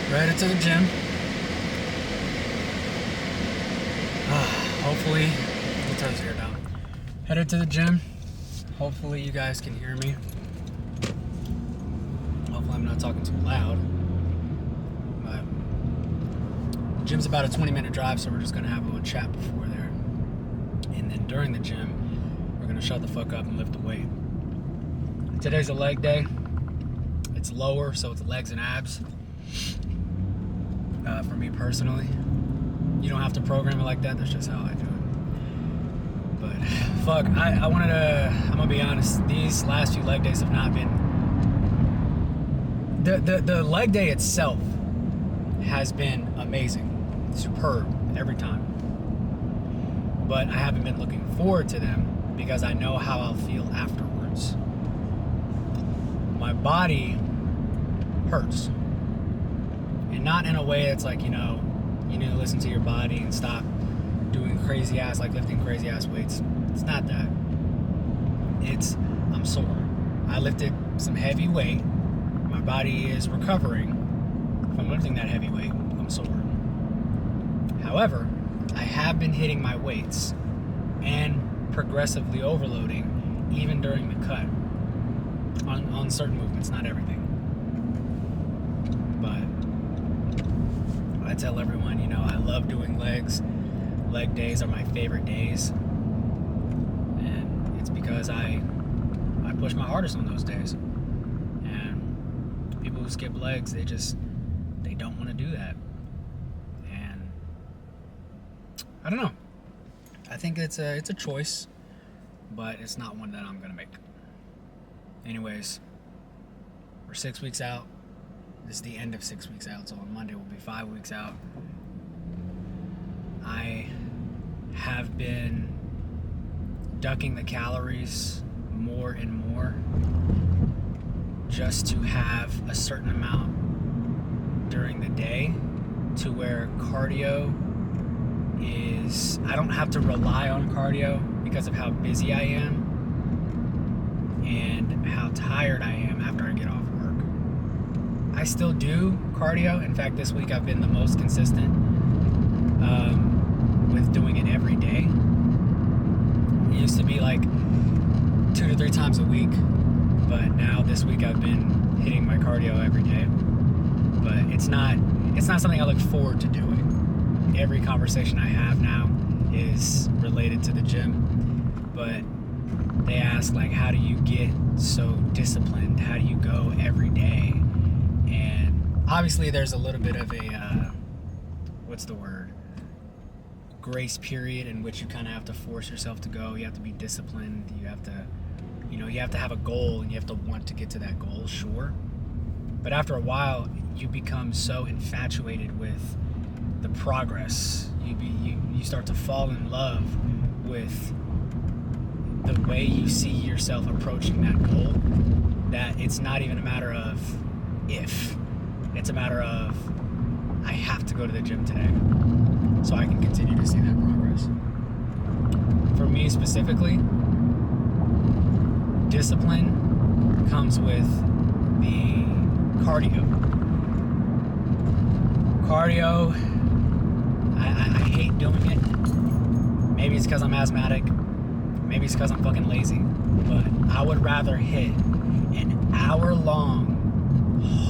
We're headed to the gym. Hopefully, let me turn this air down. Headed to the gym. Hopefully you guys can hear me. Hopefully I'm not talking too loud. But the gym's about a 20-minute drive, so we're just gonna have a little chat before there. And then during the gym, we're gonna shut the fuck up and lift the weight. Today's a leg day. It's lower, so it's legs and abs. For me personally, you don't have to program it like that. That's just how I do it. But fuck, I'm gonna be honest. These last few leg days have not been. The leg day itself has been amazing, superb every time. But I haven't been looking forward to them because I know how I'll feel afterwards. My body hurts. And not in a way that's like, you need to listen to your body and stop doing crazy ass, like lifting crazy ass weights. It's not that. I'm sore. I lifted some heavy weight. My body is recovering from lifting that heavy weight. I'm sore. However, I have been hitting my weights and progressively overloading even during the cut on certain movements, not everything. But I tell everyone, I love doing legs. Leg days are my favorite days. And it's because I push my hardest on those days. And people who skip legs, they don't want to do that. And I don't know. I think it's a choice, but it's not one that I'm going to make. Anyways, we're 6 weeks out. This is the end of 6 weeks out, so on Monday we'll be 5 weeks out. I have been ducking the calories more and more just to have a certain amount during the day to where cardio is... I don't have to rely on cardio because of how busy I am and how tired I am after I get off work. I still do cardio. In fact, this week I've been the most consistent with doing it every day. It used to be like 2 to 3 times a week, but now this week I've been hitting my cardio every day. But it's not something I look forward to doing. Every conversation I have now is related to the gym, but they ask, like, how do you get so disciplined? How do you go every day? And obviously there's a little bit of a, grace period in which you kind of have to force yourself to go. You have to be disciplined. You have to, you have to have a goal and you have to want to get to that goal, sure. But after a while, you become so infatuated with the progress. You start to fall in love with the way you see yourself approaching that goal, that it's not even a matter of if. It's a matter of, I have to go to the gym today so I can continue to see that progress. For me specifically, discipline comes with the cardio. Cardio, I hate doing it. Maybe it's because I'm asthmatic. Maybe it's because I'm fucking lazy. But I would rather hit an hour-long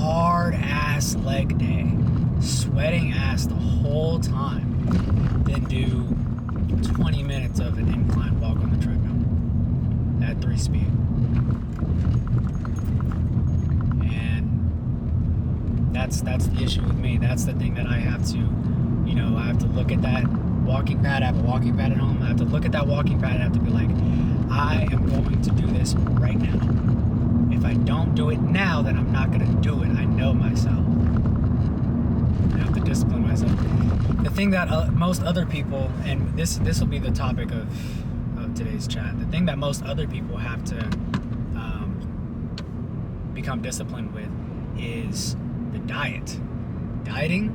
hard-ass leg day, sweating ass the whole time, than do 20 minutes of an incline walk on the treadmill at 3 speed. And that's the issue with me. That's the thing that I have to, I have to look at that walking pad. I have a walking pad at home. I have to look at that walking pad and have to be like, I am going to do this right now. If I don't do it now, then I'm not going to do it. I know myself. I have to discipline myself. The thing that most other people, and this will be the topic of today's chat, the thing that most other people have to become disciplined with is the diet. Dieting,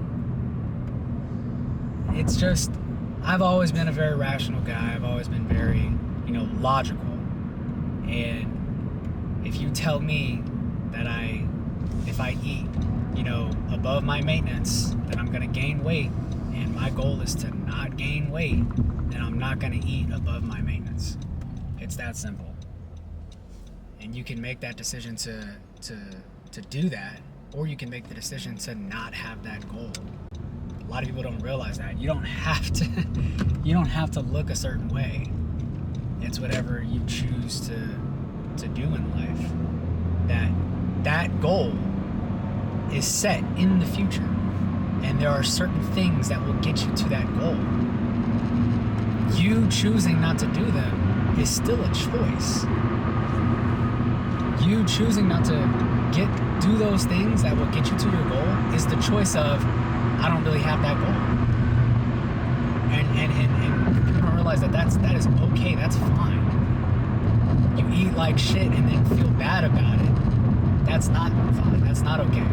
it's just, I've always been a very rational guy. I've always been very, logical. And if you tell me that if I eat above my maintenance, then I'm going to gain weight, and my goal is to not gain weight, then I'm not going to eat above my maintenance. It's that simple. And you can make that decision to do that, or you can make the decision to not have that goal. A lot of people don't realize that. You don't have to look a certain way. It's whatever you choose to do in life. That goal is set in the future, and there are certain things that will get you to that goal. You choosing not to do them is still a choice. You choosing not to do those things that will get you to your goal is the choice of, I don't really have that goal. And people don't realize that is okay, that's fine. You eat like shit and then feel bad about it. That's not fine, that's not okay.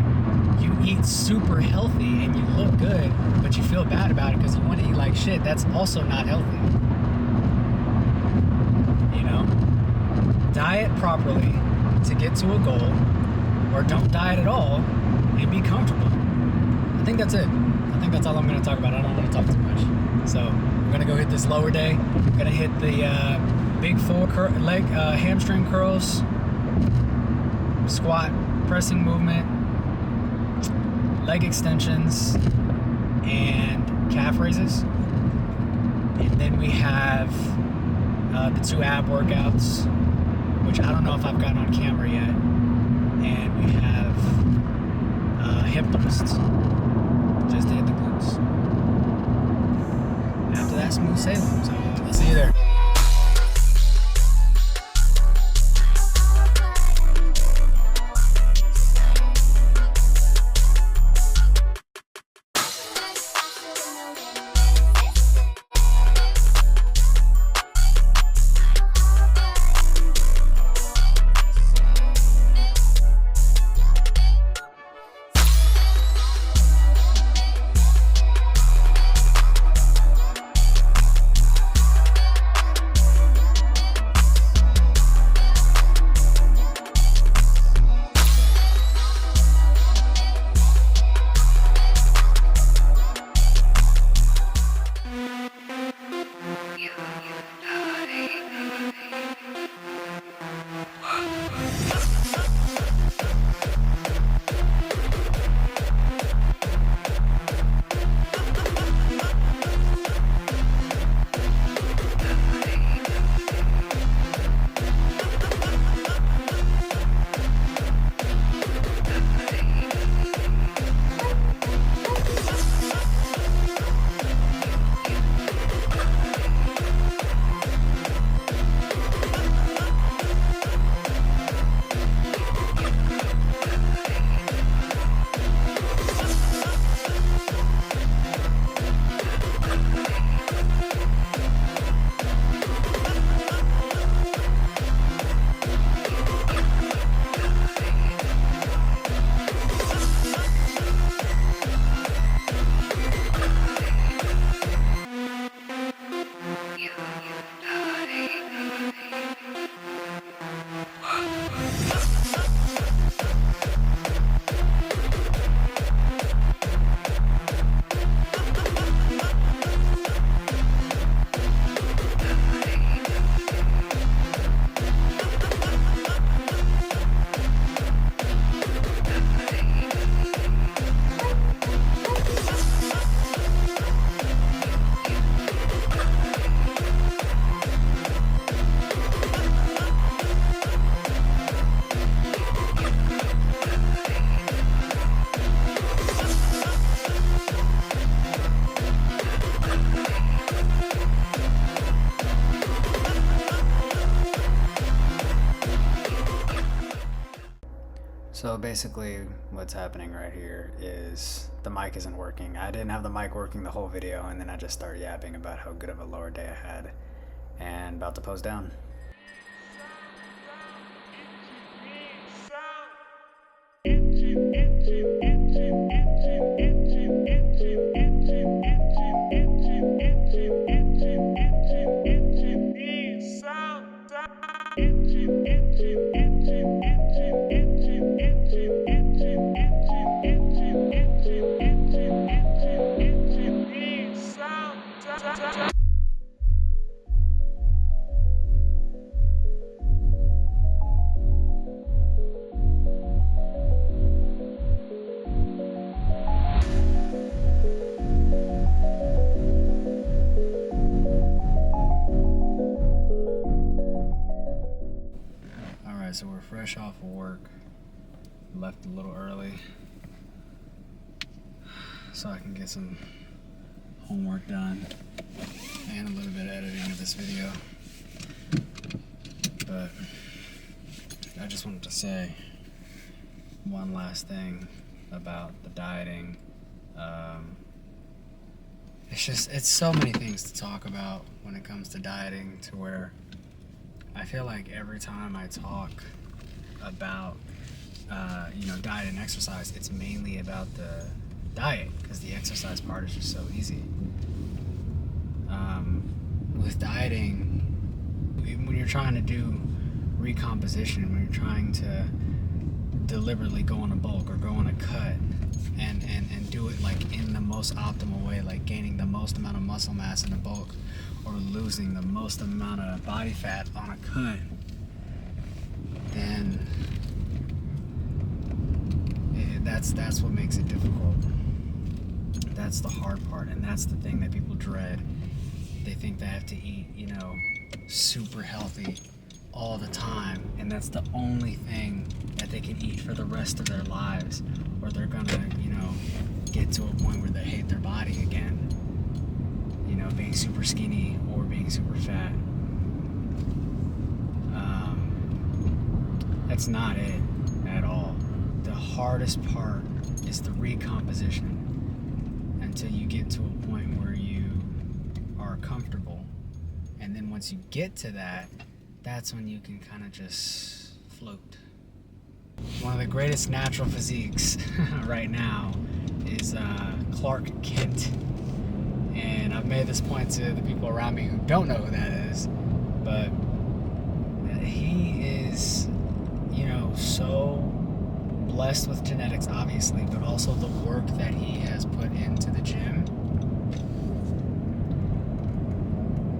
You eat super healthy and you look good, but you feel bad about it because you want to eat like shit. That's also not healthy. Diet properly to get to a goal, or don't diet at all and be comfortable. I think that's it. I think that's all I'm going to talk about. I don't want to talk too much. So we're going to go hit this lower day. We're going to hit the big four leg hamstring curls, squat pressing movement, leg extensions, and calf raises. And then we have the 2 ab workouts, which I don't know if I've gotten on camera yet. And we have hip thrusts, just to hit the glutes. After that, smooth sailing. So I'll see you there. So basically what's happening right here is the mic isn't working. I didn't have the mic working the whole video, and then I just started yapping about how good of a lower day I had, and about to pose down. so we're fresh off of work. Left a little early so I can get some homework done and a little bit of editing of this video. But I just wanted to say one last thing about the dieting. It's so many things to talk about when it comes to dieting, to where I feel like every time I talk about diet and exercise, it's mainly about the diet, because the exercise part is just so easy. With dieting, when you're trying to do recomposition, when you're trying to deliberately go on a bulk or go on a cut and do it like in the most optimal way, like gaining the most amount of muscle mass in a bulk or losing the most amount of body fat on a cut, then that's what makes it difficult. That's the hard part, and that's the thing that people dread. They think they have to eat, super healthy all the time, and that's the only thing that they can eat for the rest of their lives, or they're gonna, get to a point where they hate their body again. Being super skinny or being super fat. That's not it at all. The hardest part is the recomposition until you get to a point where you are comfortable. And then once you get to that, that's when you can kind of just float. One of the greatest natural physiques right now is Clark Kent. And I've made this point to the people around me who don't know who that is, but he is, so blessed with genetics, obviously, but also the work that he has put into the gym.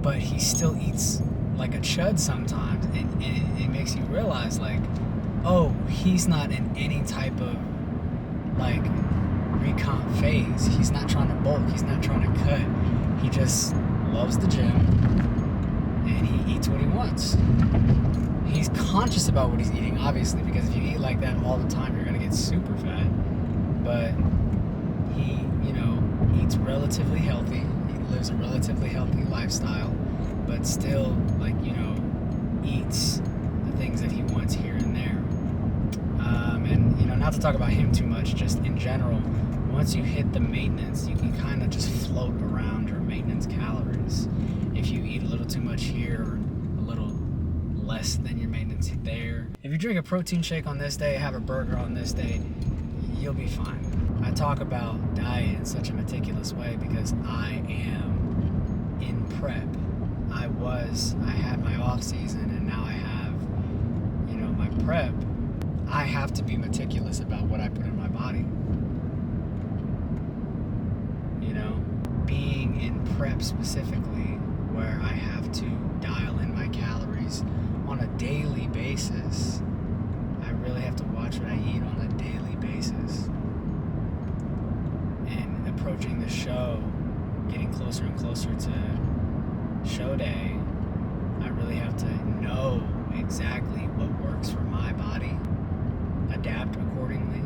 But he still eats like a chud sometimes, and it makes you realize, like, oh, he's not in any type of like recomp phase. He's not trying to bulk, he's not trying to cut. He just loves the gym and he eats what he wants. He's conscious about what he's eating, obviously, because if you eat like that all the time, you're gonna get super fat. But he, eats relatively healthy. He lives a relatively healthy lifestyle, but still, like, eats the things that he wants here and there. And not to talk about him too much, just in general, once you hit the maintenance, you can kind of just float around your maintenance calories. If you eat a little too much here or a little less than your maintenance there. If you drink a protein shake on this day, have a burger on this day, you'll be fine. I talk about diet in such a meticulous way because I am in prep. I had my off season, and now I have, my prep. I have to be meticulous about what I put in my body. Being in prep specifically, where I have to dial in my calories on a daily basis. I really have to watch what I eat on a daily basis. And approaching the show, getting closer and closer to show day, I really have to know exactly what works for my body, adapt accordingly.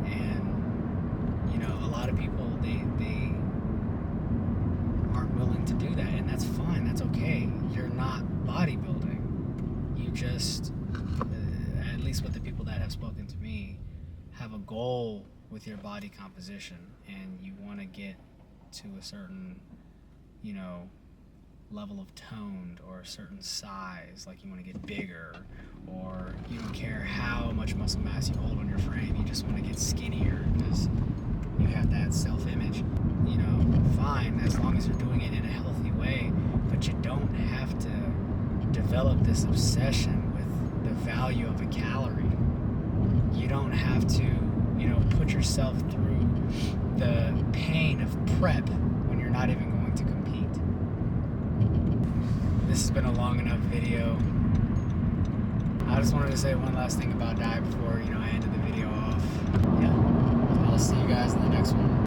And a lot of people, they aren't willing to do that, and that's fine, that's okay. You're not bodybuilding. You just, at least with the people that have spoken to me, have a goal with your body composition, and you want to get to a certain, level of toned or a certain size, like you want to get bigger, or you don't care how much muscle mass you hold on your frame, you just want to get skinnier because you have that self-image. Fine, as long as you're doing it in a healthy way, but you don't have to develop this obsession with the value of a calorie. You don't have to, put yourself through the pain of prep when you're not even going to compete. This has been a long enough video. I just wanted to say one last thing about diet before, I ended the video off. Yeah. I'll see you guys in the next one.